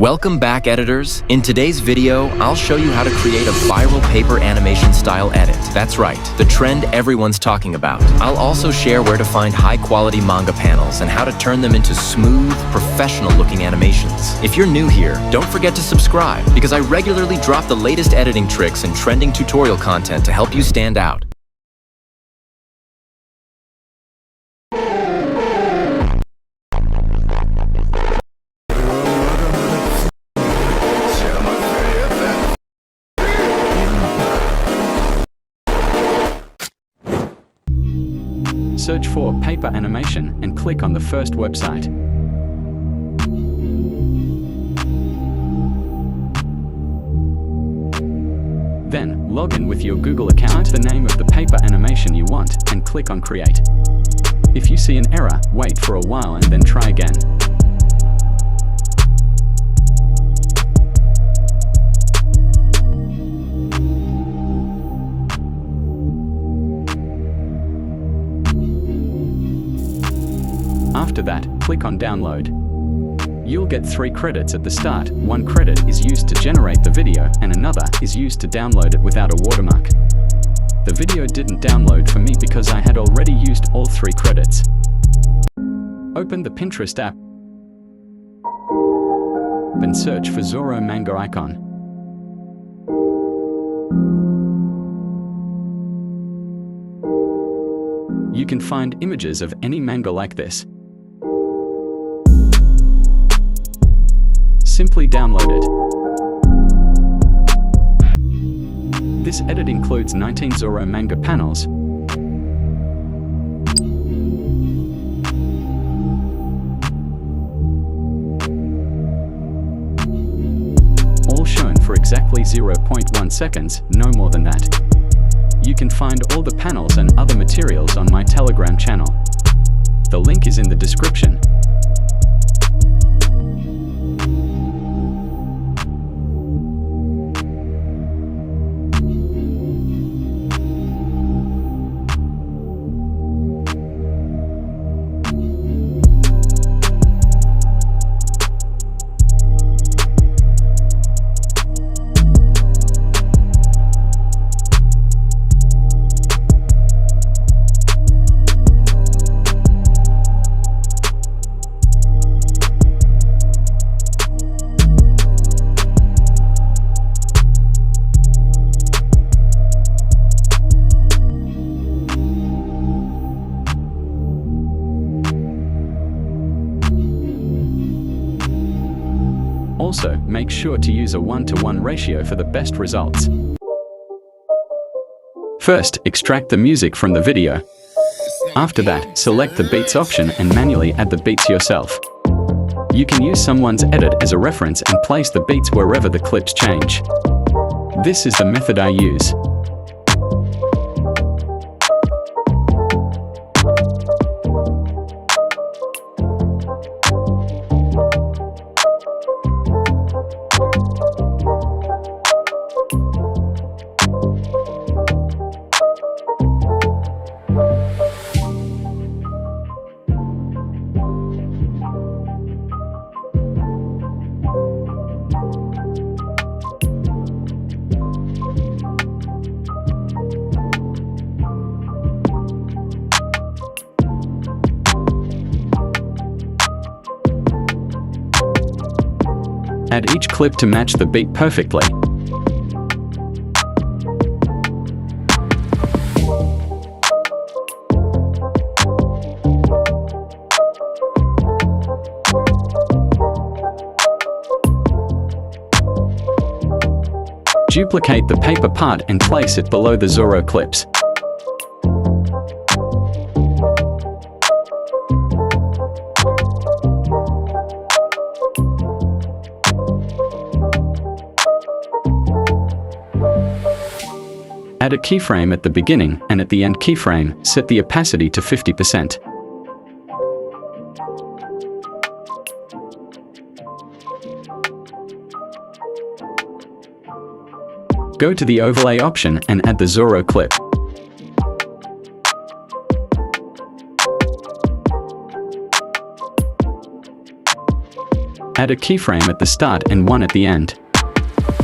Welcome back, editors. In today's video, I'll show you how to create a viral paper animation style edit. That's right, the trend everyone's talking about. I'll also share where to find high-quality manga panels and how to turn them into smooth, professional-looking animations. If you're new here, don't forget to subscribe, because I regularly drop the latest editing tricks and trending tutorial content to help you stand out. Search for paper animation and click on the first website. Then, log in with your Google account, the name of the paper animation you want, and click on Create. If you see an error, wait for a while and then try again. After that, click on Download. You'll get 3 credits at the start. 1 credit is used to generate the video, and another is used to download it without a watermark. The video didn't download for me because I had already used all 3 credits. Open the Pinterest app and search for Zoro manga icon. You can find images of any manga like this. Simply download it. This edit includes 19 Zoro manga panels, all shown for exactly 0.1 seconds, no more than that. You can find all the panels and other materials on my Telegram channel. The link is in the description. Also, make sure to use a 1:1 ratio for the best results. First, extract the music from the video. After that, select the beats option and manually add the beats yourself. You can use someone's edit as a reference and place the beats wherever the clips change. This is the method I use. Add each clip to match the beat perfectly. Duplicate the paper part and place it below the Zoro clips. Add a keyframe at the beginning, and at the end keyframe, set the opacity to 50%. Go to the overlay option and add the Zoro clip. Add a keyframe at the start and one at the end.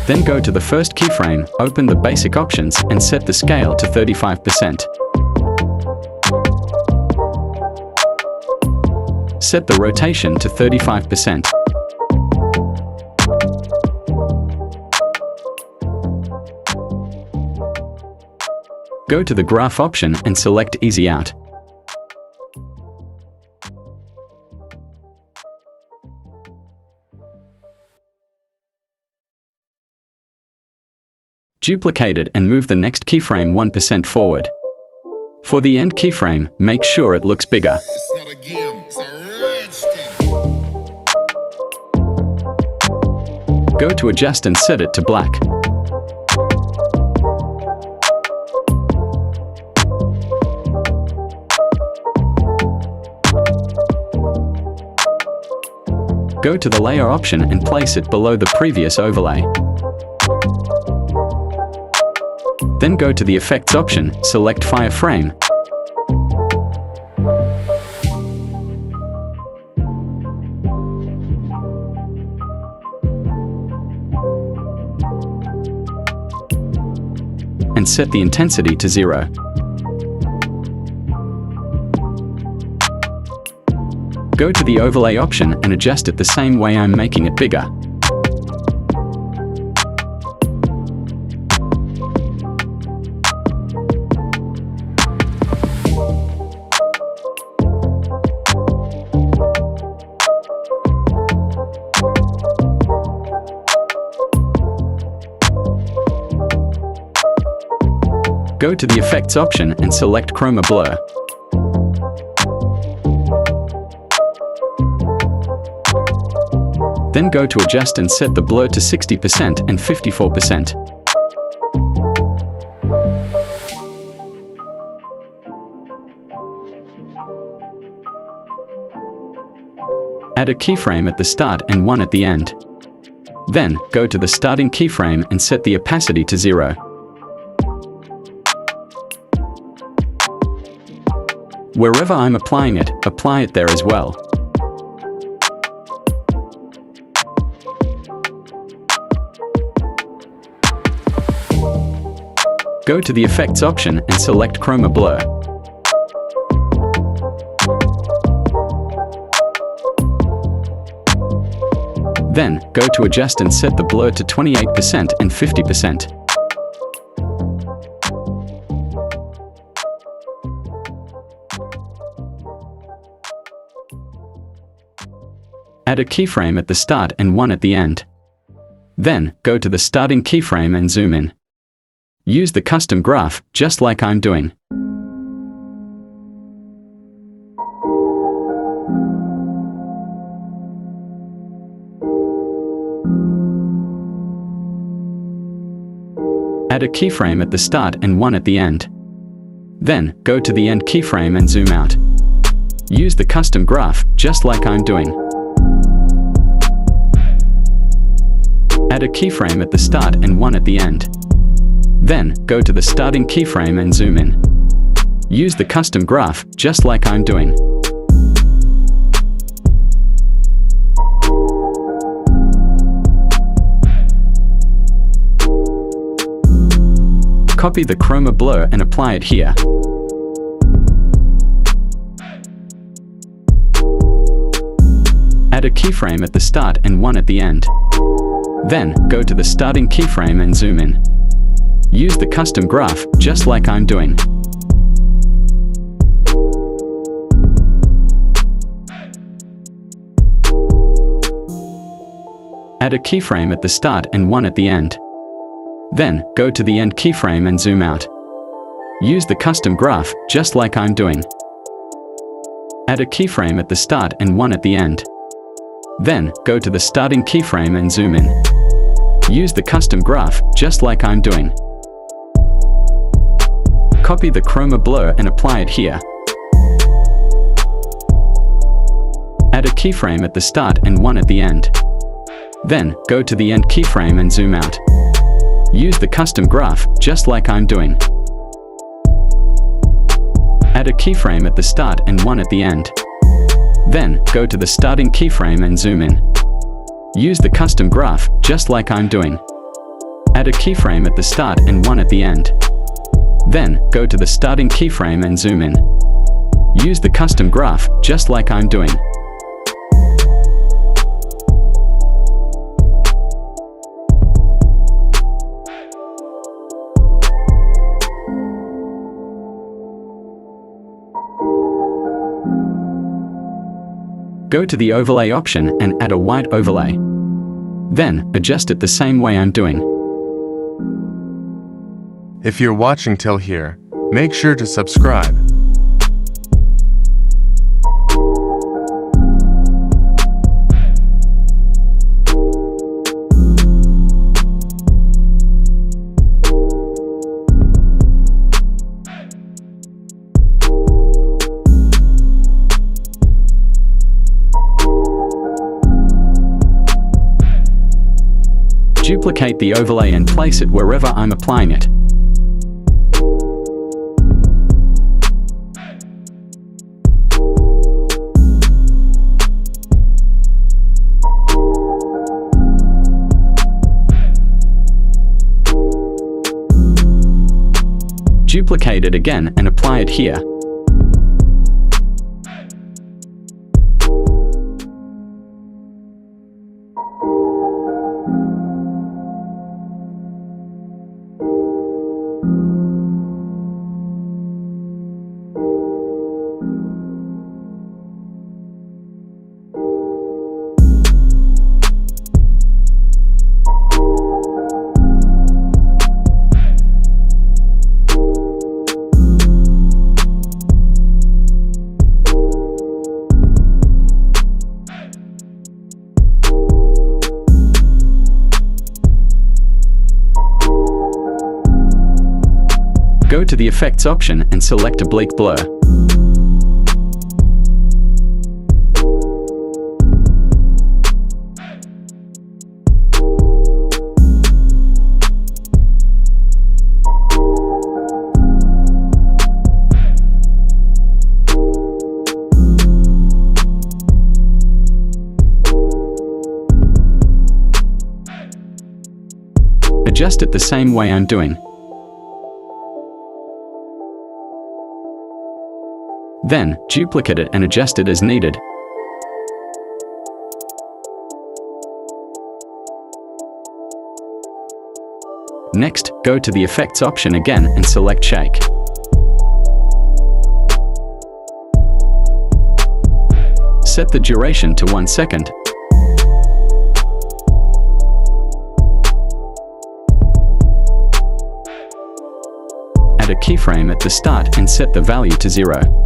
Then go to the first keyframe, open the basic options and set the scale to 35%. Set the rotation to 35%. Go to the graph option and select Easy Out. Duplicate it and move the next keyframe 1% forward. For the end keyframe, make sure it looks bigger. It's not a game, it's a rich thing. Go to Adjust and set it to black. Go to the Layer option and place it below the previous overlay. Then go to the Effects option, select Fireframe. And set the intensity to 0. Go to the Overlay option and adjust it the same way I'm making it bigger. Go to the Effects option and select Chroma Blur. Then go to Adjust and set the blur to 60% and 54%. Add a keyframe at the start and one at the end. Then, go to the starting keyframe and set the opacity to 0. Wherever I'm applying it, apply it there as well. Go to the Effects option and select Chroma Blur. Then, go to Adjust and set the blur to 28% and 50%. Add a keyframe at the start and one at the end. Then, go to the starting keyframe and zoom in. Use the custom graph, just like I'm doing. Add a keyframe at the start and one at the end. Then, go to the end keyframe and zoom out. Use the custom graph, just like I'm doing. Add a keyframe at the start and one at the end. Then, go to the starting keyframe and zoom in. Use the custom graph, just like I'm doing. Copy the chroma blur and apply it here. Add a keyframe at the start and one at the end. Then, go to the starting keyframe and zoom in. Use the custom graph, just like I'm doing. Add a keyframe at the start and one at the end. Then, go to the end keyframe and zoom out. Use the custom graph, just like I'm doing. Add a keyframe at the start and one at the end. Then, go to the starting keyframe and zoom in. Use the custom graph, just like I'm doing. Copy the chroma blur and apply it here. Add a keyframe at the start and one at the end. Then, go to the end keyframe and zoom out. Use the custom graph, just like I'm doing. Add a keyframe at the start and one at the end. Then, go to the starting keyframe and zoom in. Use the custom graph, just like I'm doing. Add a keyframe at the start and one at the end. Then, go to the starting keyframe and zoom in. Use the custom graph, just like I'm doing. Go to the overlay option and add a white overlay. Then, adjust it the same way I'm doing. If you're watching till here, make sure to subscribe. Duplicate the overlay and place it wherever I'm applying it. Duplicate it again and apply it here. Go to the Effects option and select Oblique Blur. Adjust it the same way I'm doing. Then, duplicate it and adjust it as needed. Next, go to the Effects option again and select Shake. Set the duration to 1 second. Add a keyframe at the start and set the value to 0.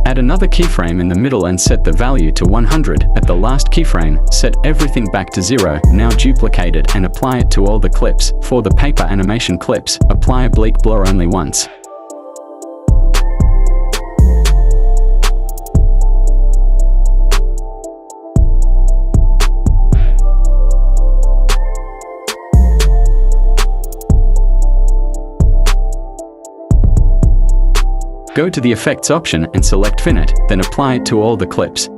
Add another keyframe in the middle and set the value to 100. At the last keyframe, set everything back to 0. Now duplicate it and apply it to all the clips. For the paper animation clips, apply Oblique Blur only once. Go to the Effects option and select Finite, then apply it to all the clips.